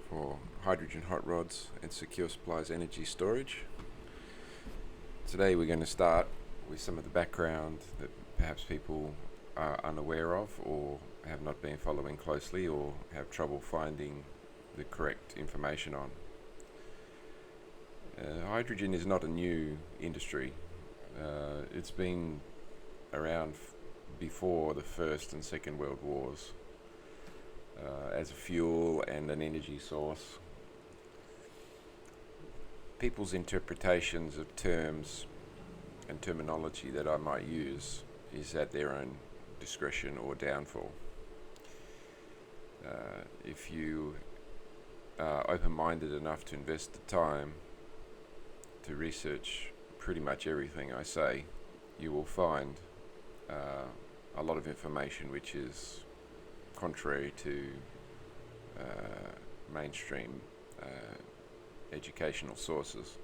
for hydrogen hot rods and secure supplies energy storage. Today we're going to start with some of the background that perhaps people are unaware of or have not been following closely or have trouble finding the correct information on. Hydrogen is not a new industry. It's been around before the First and Second World Wars as a fuel and an energy source. People's interpretations of terms and terminology that I might use is at their own discretion or downfall. If you are open-minded enough to invest the time to research pretty much everything I say, you will find a lot of information which is contrary to mainstream educational sources.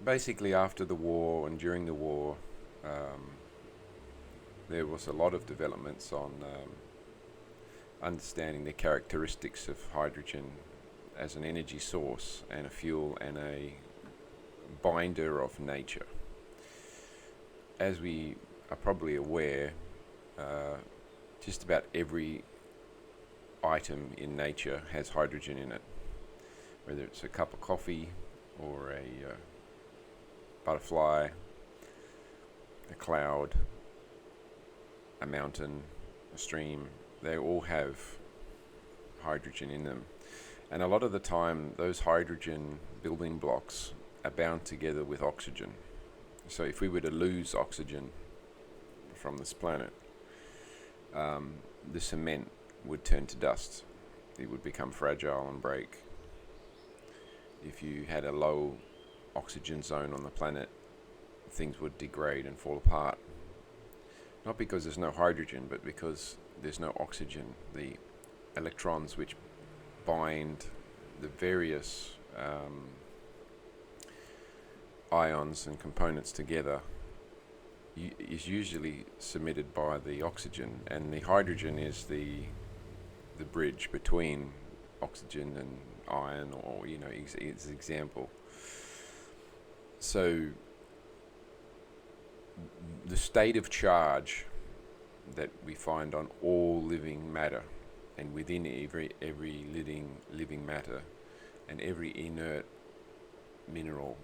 Basically, after the war and during the war, there was a lot of developments on understanding the characteristics of hydrogen as an energy source and a fuel and a binder of nature. As we are probably aware, just about every item in nature has hydrogen in it, whether it's a cup of coffee or a butterfly, a cloud, a mountain, a stream. They all have hydrogen in them. And a lot of the time, those hydrogen building blocks are bound together with oxygen. So if we were to lose oxygen from this planet, the cement would turn to dust. It would become fragile and break. If you had a low oxygen zone on the planet, things would degrade and fall apart. Not because there's no hydrogen, but because there's no oxygen. The electrons which bind the various ions and components together is usually submitted by the oxygen, and the hydrogen is the bridge between oxygen and iron, or as an example. So the state of charge that we find on all living matter, and within every living matter, and every inert mineral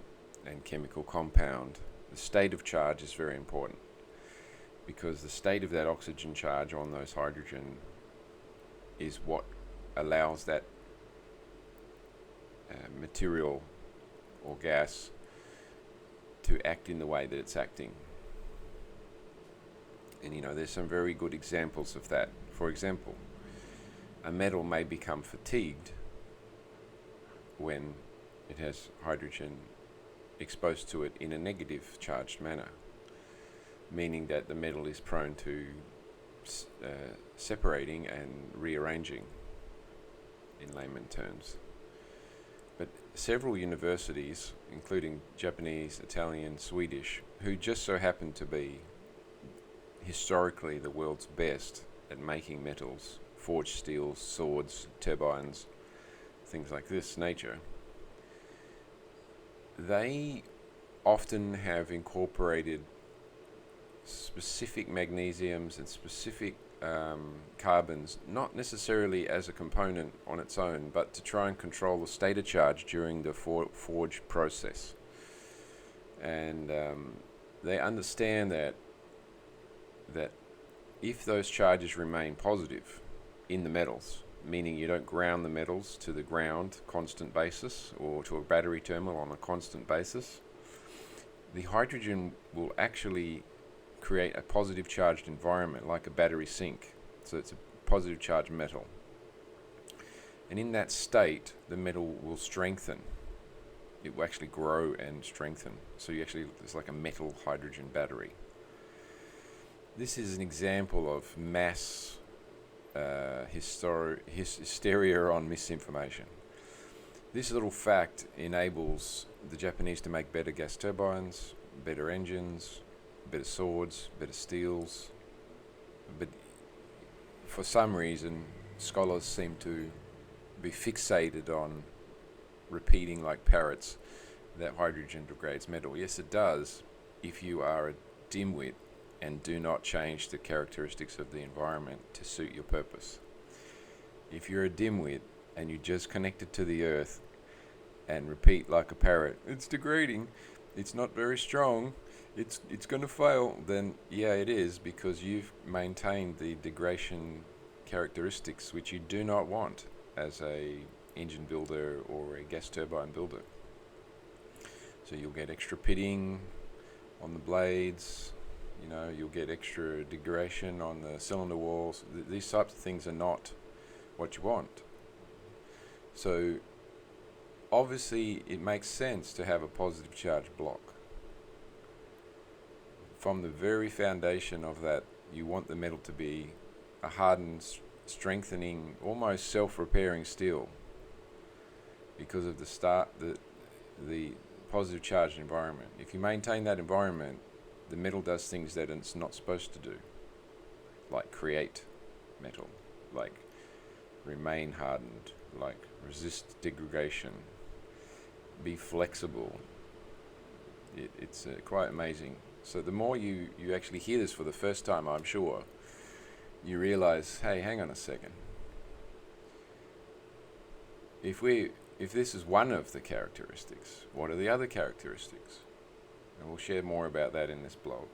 and chemical compound, the state of charge is very important, because the state of that oxygen charge on those hydrogen is what allows that material or gas to act in the way that it's acting. And there's some very good examples of that. For example, a metal may become fatigued when it has hydrogen exposed to it in a negative charged manner, meaning that the metal is prone to separating and rearranging, in layman terms. But several universities, including Japanese, Italian, Swedish, who just so happen to be historically the world's best at making metals, forged steels, swords, turbines, things like this nature, they often have incorporated specific magnesiums and specific carbons, not necessarily as a component on its own, but to try and control the state of charge during the forge process. And they understand that if those charges remain positive in the metals, meaning you don't ground the metals to the ground constant basis or to a battery terminal on a constant basis, the hydrogen will actually create a positive charged environment like a battery sink. So it's a positive charged metal. And in that state, the metal will strengthen. It will actually grow and strengthen. So it's like a metal hydrogen battery. This is an example of mass hysteria on misinformation. This little fact enables the Japanese to make better gas turbines, better engines, better swords, better steels. But for some reason, scholars seem to be fixated on repeating like parrots that hydrogen degrades metal. Yes, it does if you are a dimwit and do not change the characteristics of the environment to suit your purpose. If you're a dimwit and you just connect it to the earth and repeat like a parrot, it's degrading, it's not very strong, it's going to fail, then yeah, it is, because you've maintained the degradation characteristics which you do not want as a engine builder or a gas turbine builder. So you'll get extra pitting on the blades, you'll get extra degradation on the cylinder walls. These types of things are not what you want. So obviously it makes sense to have a positive charge block. From the very foundation of that, you want the metal to be a hardened, strengthening, almost self-repairing steel, because of the positive charged environment. If you maintain that environment, the metal does things that it's not supposed to do, like create metal, like remain hardened, like resist degradation, be flexible. It's quite amazing. So the more you actually hear this for the first time, I'm sure, you realize, hey, hang on a second. If this is one of the characteristics, what are the other characteristics? And we'll share more about that in this blog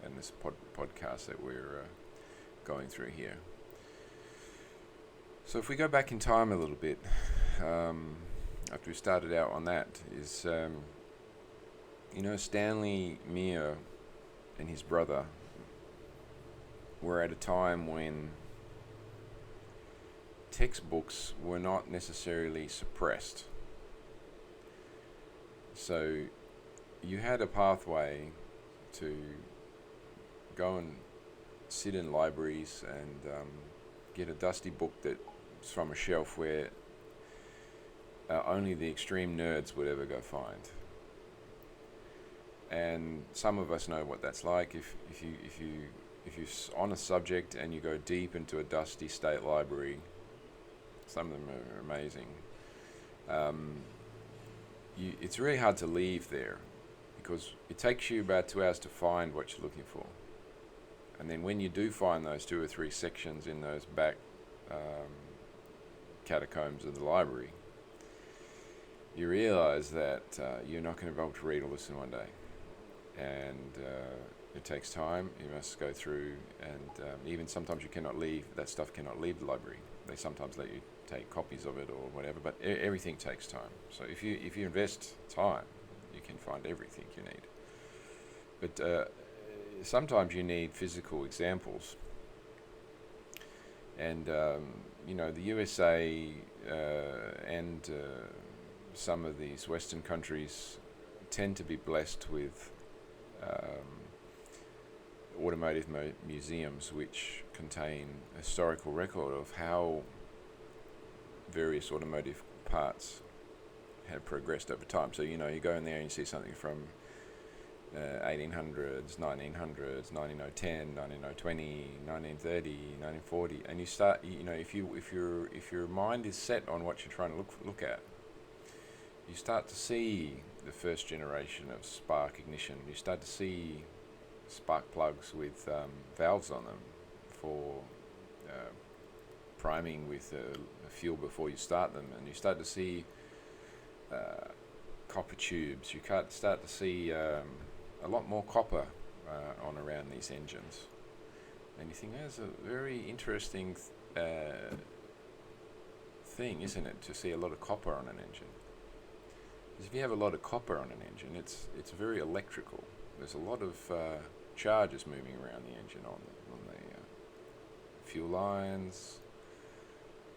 and this podcast that we're going through here. So if we go back in time a little bit, after we started out on that, is, Stanley Meyer and his brother were at a time when textbooks were not necessarily suppressed. So you had a pathway to go and sit in libraries and get a dusty book that's from a shelf where only the extreme nerds would ever go find. And some of us know what that's like. If you're on a subject and you go deep into a dusty state library, some of them are amazing. It's really hard to leave there, because it takes you about 2 hours to find what you're looking for. And then when you do find those 2 or 3 sections in those back catacombs of the library, you realize that you're not going to be able to read all this in one day. And it takes time. You must go through, and even sometimes you cannot leave, that stuff cannot leave the library. They sometimes let you take copies of it or whatever, but everything takes time. So if you invest time, you can find everything you need. But sometimes you need physical examples. And the USA and some of these Western countries tend to be blessed with automotive museums which contain a historical record of how various automotive parts have progressed over time. So you go in there and you see something from 1800s, 1900s, 1910, 1920, 1930, 1940, and you start, if your mind is set on what you're trying to look at, you start to see the first generation of spark ignition. You start to see spark plugs with valves on them for priming with fuel before you start them, and you start to see copper tubes. You start to see a lot more copper on around these engines, and you think that's a very interesting thing, isn't it, to see a lot of copper on an engine? Because if you have a lot of copper on an engine, it's very electrical. There's a lot of charges moving around the engine, on the fuel lines,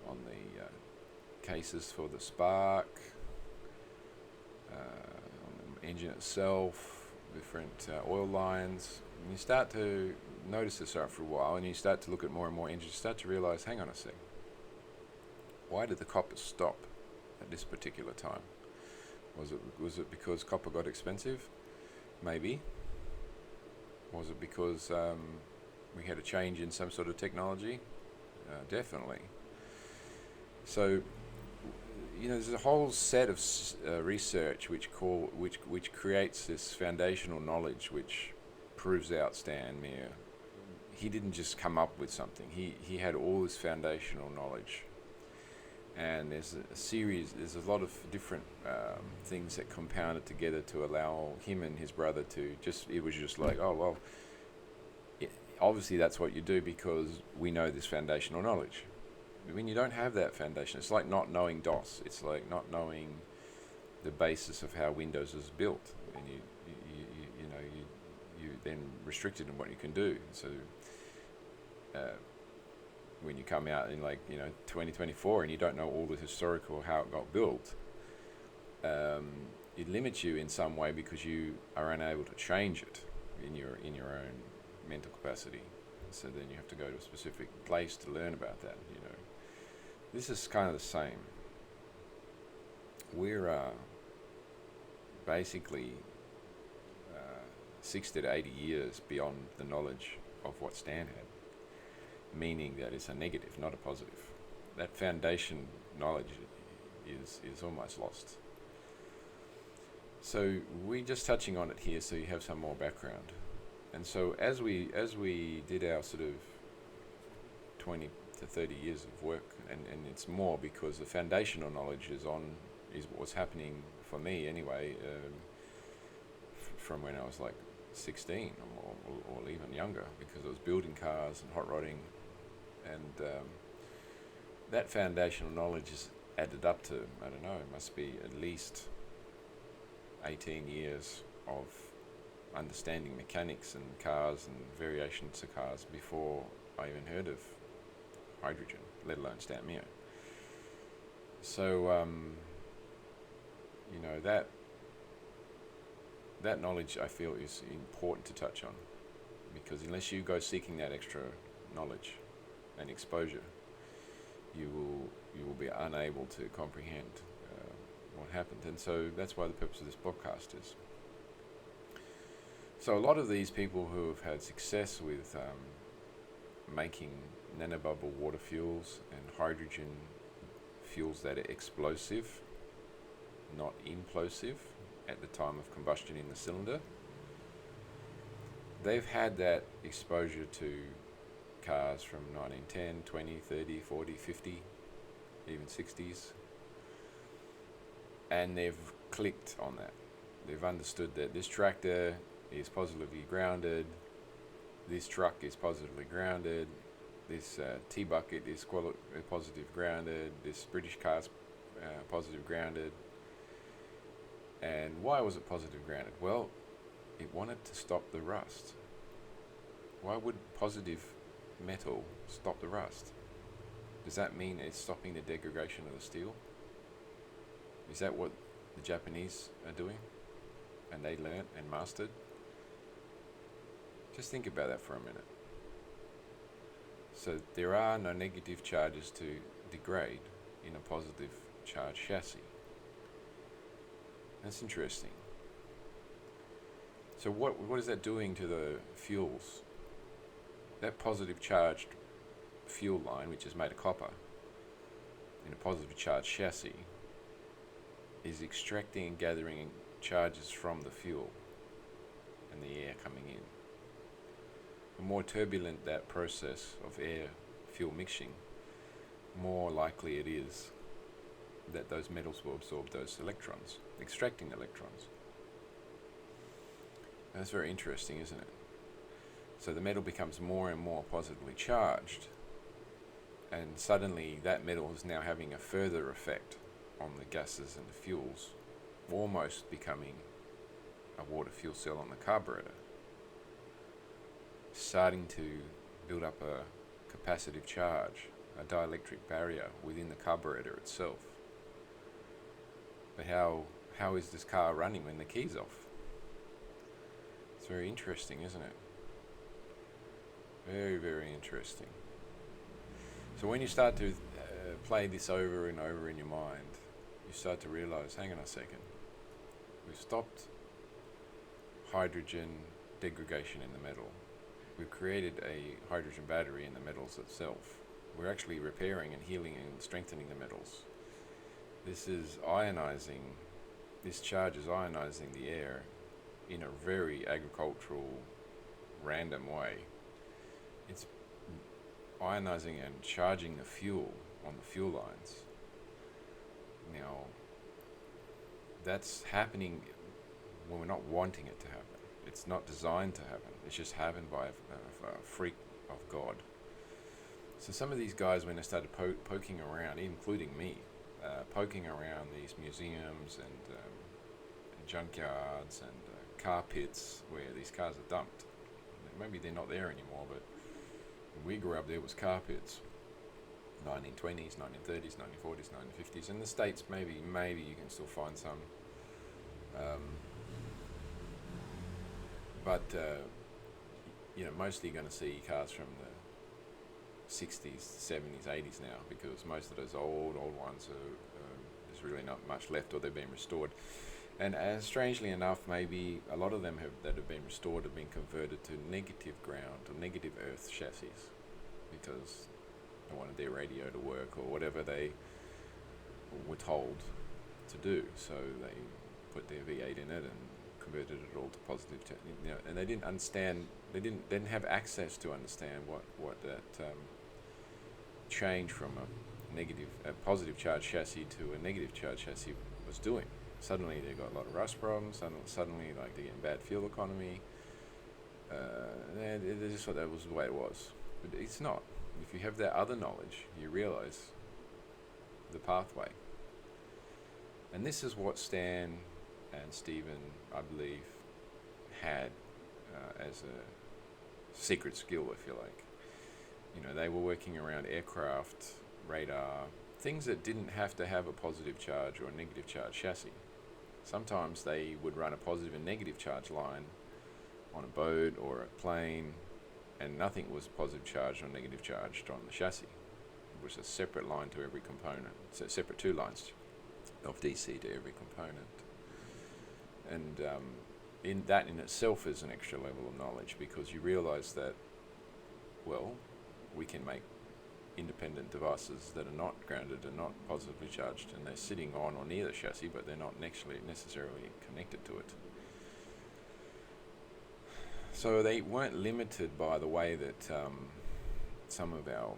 on the cases for the spark, on the engine itself, different oil lines. And you start to notice this after a while, and you start to look at more and more engines. You start to realize, hang on a sec, why did the copper stop at this particular time? Was it because copper got expensive? Maybe. Was it because we had a change in some sort of technology? Definitely. So there's a whole set of research which creates this foundational knowledge which proves out Stan Meyer. He didn't just come up with something. He had all this foundational knowledge, and there's a lot of different things that compounded together to allow him and his brother to it was just like, oh well, obviously that's what you do because we know this foundational knowledge. When you don't have that foundation, it's like not knowing DOS. It's like not knowing the basis of how Windows is built, and you then restricted in what you can do. So when you come out in 2024 and you don't know all the historical how it got built, it limits you in some way because you are unable to change it in your own mental capacity. So then you have to go to a specific place to learn about that. This is kind of the same. We're basically 60 to 80 years beyond the knowledge of what Stan had, meaning that it's a negative, not a positive. That foundation knowledge is almost lost. So we're just touching on it here so you have some more background. And so as we did our sort of 20 to 30 years of work, and it's more because the foundational knowledge is what's happening for me anyway, from when I was like 16 or even younger, because I was building cars and hot rodding, and that foundational knowledge is added up to, I don't know, it must be at least 18 years of understanding mechanics and cars and variations of cars before I even heard of hydrogen, let alone Stanley A. So that knowledge I feel is important to touch on, because unless you go seeking that extra knowledge and exposure, you will be unable to comprehend what happened. And so that's why the purpose of this podcast is. So a lot of these people who have had success with making nanobubble water fuels and hydrogen fuels that are explosive, not implosive, at the time of combustion in the cylinder, they've had that exposure to cars from 1910, 20, 30, 40, 50, even 60s, and they've clicked on that. They've understood that this tractor is positively grounded, this truck is positively grounded, this tea bucket is positive grounded, this British car's positive grounded. And why was it positive grounded? Well, it wanted to stop the rust. Why would positive metal stop the rust? Does that mean it's stopping the degradation of the steel? Is that what the Japanese are doing and they learnt and mastered? Just think about that for a minute. So there are no negative charges to degrade in a positive charge chassis. That's interesting. So what is that doing to the fuels? That positive charged fuel line, which is made of copper, in a positive charged chassis, is extracting and gathering charges from the fuel and the air coming in. The more turbulent that process of air-fuel mixing, more likely it is that those metals will absorb those electrons, extracting electrons. And that's very interesting, isn't it? So the metal becomes more and more positively charged, and suddenly that metal is now having a further effect on the gases and the fuels, almost becoming a water fuel cell on the carburetor, starting to build up a capacitive charge, a dielectric barrier within the carburetor itself. But how is this car running when the key's off? It's very interesting, isn't it? Very, very interesting. So when you start to play this over and over in your mind, you start to realize, hang on a second, we've stopped hydrogen degradation in the metal. We've created a hydrogen battery in the metals itself. We're actually repairing and healing and strengthening the metals. this is ionizing, this charge is ionizing the air in a very agricultural, random way. It's ionizing and charging the fuel on the fuel lines. Now, that's happening when we're not wanting it to happen. It's not designed to happen. It's just happened by a freak of God. So some of these guys, when they started poking around, including me, poking around these museums and junkyards and car pits where these cars are dumped. Maybe they're not there anymore, but when we grew up, there was car pits. 1920s, 1930s, 1940s, 1950s. In the States, maybe you can still find some. But mostly you're going to see cars from the 60s, 70s, 80s now, because most of those old ones there's really not much left, or they've been restored. And strangely enough, maybe a lot of them that have been restored have been converted to negative ground or negative earth chassis, because they wanted their radio to work or whatever they were told to do. So they put their V8 in it and converted it all to positive. And they didn't understand. They didn't have access to understand what that change from a positive charge chassis to a negative charge chassis was doing. Suddenly they got a lot of rust problems. Suddenly, like, they're getting bad fuel economy. They just thought that was the way it was, but it's not. If you have that other knowledge, you realize the pathway. And this is what Stan and Stephen, I believe, had as a secret skill, if you like. They were working around aircraft, radar, things that didn't have to have a positive charge or a negative charge chassis. Sometimes they would run a positive and negative charge line on a boat or a plane, and nothing was positive charged or negative charged on the chassis. It was a separate line to every component, so separate two lines of DC to every component. And in itself is an extra level of knowledge, because you realize that, well, we can make independent devices that are not grounded and not positively charged, and they're sitting on or near the chassis, but they're not necessarily connected to it. So they weren't limited by the way that some of our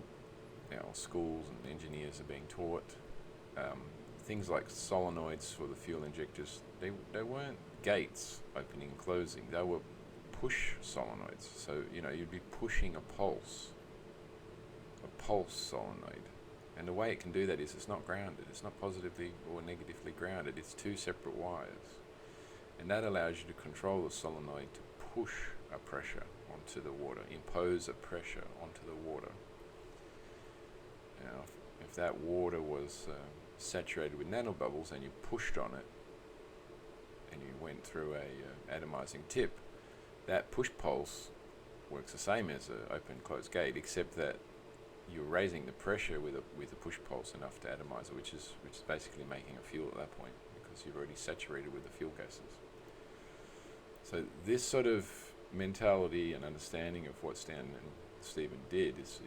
schools and engineers are being taught. Things like solenoids for the fuel injectors, they weren't gates opening and closing. They were push solenoids. So you'd be pushing a pulse solenoid, and the way it can do that is it's not grounded. It's not positively or negatively grounded. It's two separate wires, and that allows you to control the solenoid to push a pressure onto the water, impose a pressure onto the water. Now, if that water was saturated with nanobubbles and you pushed on it and you went through a atomizing tip, that push pulse works the same as an open-closed gate, except that you're raising the pressure with a push pulse enough to atomize it, which is basically making a fuel at that point, because you've already saturated with the fuel gases. So this sort of mentality and understanding of what Stan and Stephen did is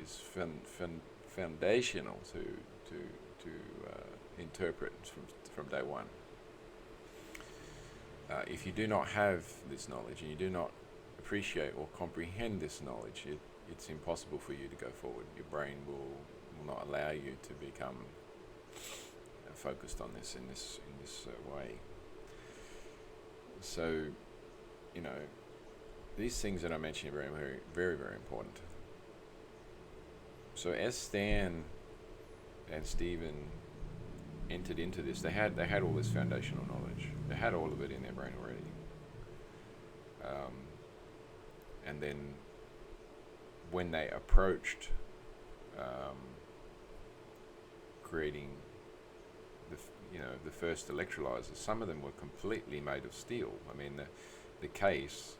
foundational to interpret from day one. If you do not have this knowledge and you do not appreciate or comprehend this knowledge, it's impossible for you to go forward. Your brain will not allow you to become focused on this in this way. So, these things that I mentioned are very, very, very, very important. So as Stan and Stephen entered into this, they had all this foundational knowledge. They had all of it in their brain already. And then when they approached creating the first electrolyzers, some of them were completely made of steel. I mean, the case,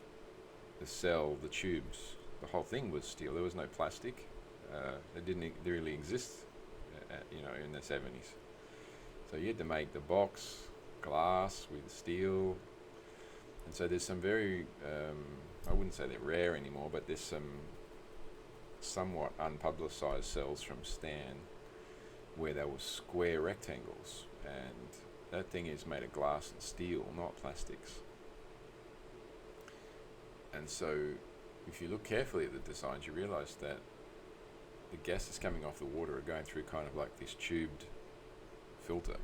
the cell, the tubes, the whole thing was steel. There was no plastic. It didn't really exist, in the 70s. So you had to make the box glass with steel. And so there's some very, I wouldn't say they're rare anymore, but there's some somewhat unpublicized cells from Stan where they were square rectangles, and that thing is made of glass and steel, not plastics. And so if you look carefully at the designs, you realize that the gases coming off the water are going through kind of like this tubed filter.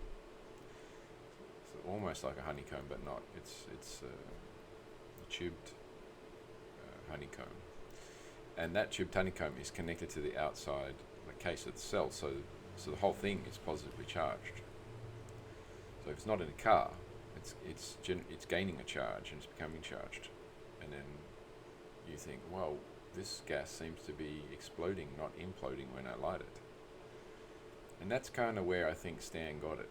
So almost like a honeycomb, but not. It's a tubed honeycomb. And that tubed honeycomb is connected to the outside, the case of the cell, so the whole thing is positively charged. So if it's not in a car, it's gaining a charge and it's becoming charged. And then you think, well, this gas seems to be exploding, not imploding when I light it. And that's kind of where I think Stan got it.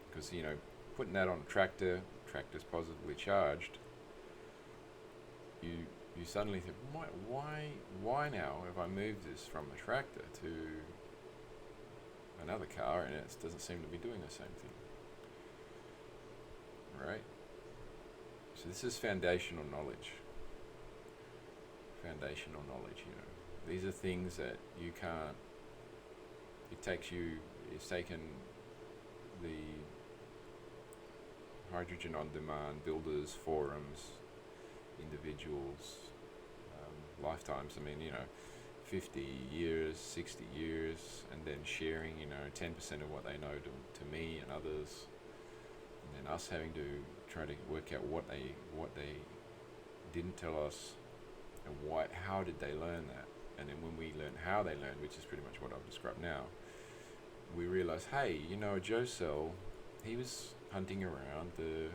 Because, you know, putting that on a tractor's positively charged, you suddenly think, why now have I moved this from a tractor to another car and it doesn't seem to be doing the same thing? Right? So this is foundational knowledge. Foundational knowledge, you know. These are things that you can't, it's taken the hydrogen on demand builders, forums, individuals, lifetimes, I mean, you know, 50 years, 60 years, and then sharing, you know, 10% of what they know to me and others, and then us having to try to work out what they didn't tell us, and how did they learn that. And then when we learn how they learned, which is pretty much what I've described now, we realize, hey, you know, Joe Cell, he was hunting around the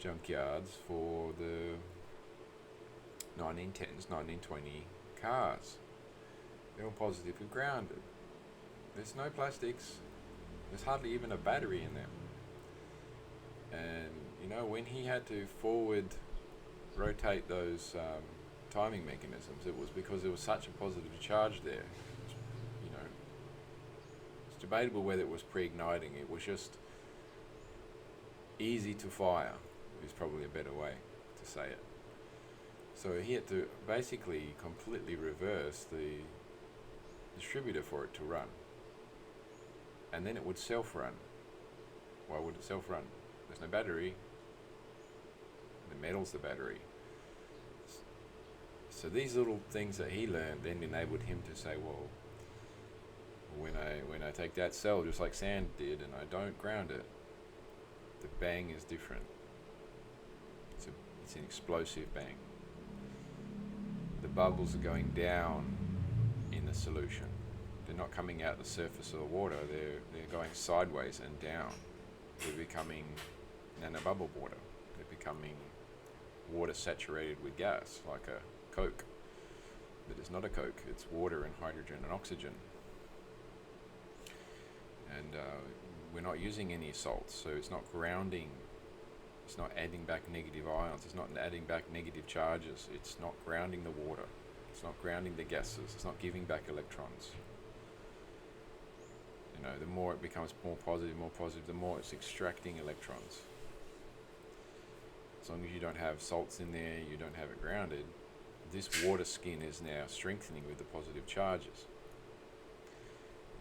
junkyards for the 1910s, 1920 cars. They were positively grounded. There's no plastics. There's hardly even a battery in them. And, you know, when he had to forward rotate those timing mechanisms, it was because there was such a positive charge there. You know, it's debatable whether it was pre-igniting. It was just easy to fire, is probably a better way to say it. So he had to basically completely reverse the distributor for it to run. And then it would self-run. Why would it self-run? There's no battery. The metal's the battery. So these little things that he learned then enabled him to say, well, when I take that cell just like sand did and I don't ground it, the bang is different. It's an explosive bang. The bubbles are going down in the solution. They're not coming out the surface of the water, they're going sideways and down. They're becoming nanobubble water. They're becoming water saturated with gas, like a Coke. But it's not a Coke, it's water and hydrogen and oxygen. And we're not using any salts, so it's not grounding, it's not adding back negative ions, it's not adding back negative charges, it's not grounding the water, it's not grounding the gases, it's not giving back electrons. You know, the more it becomes more positive, the more it's extracting electrons. As long as you don't have salts in there, you don't have it grounded, this water skin is now strengthening with the positive charges.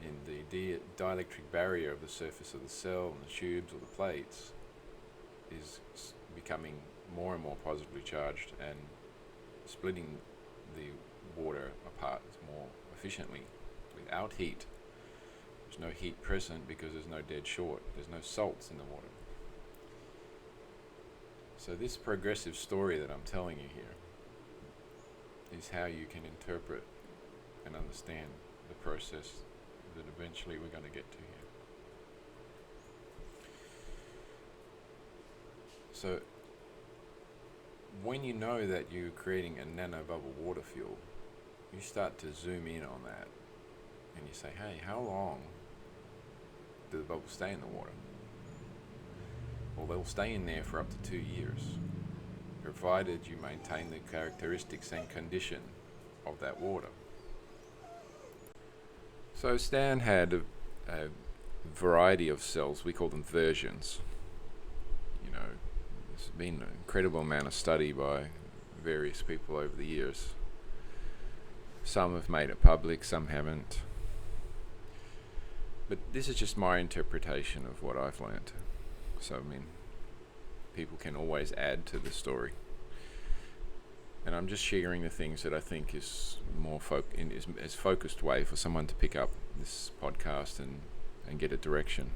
And the dielectric barrier of the surface of the cell and the tubes or the plates is becoming more and more positively charged and splitting the water apart more efficiently without heat. There's no heat present because there's no dead short. There's no salts in the water. So this progressive story that I'm telling you here is how you can interpret and understand the process that eventually we're going to get to here. So when you know that you're creating a nanobubble water fuel, you start to zoom in on that and you say, hey, how long do the bubbles stay in the water? Well, they'll stay in there for up to 2 years, provided you maintain the characteristics and condition of that water. So Stan had a variety of cells, we call them versions. You know, there's been an incredible amount of study by various people over the years. Some have made it public, some haven't. But this is just my interpretation of what I've learnt. So, I mean, people can always add to the story. And I'm just sharing the things that I think is more as focused way for someone to pick up this podcast and get a direction.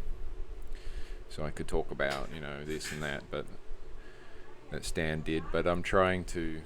So I could talk about, this and that, but that Stan did. But I'm trying to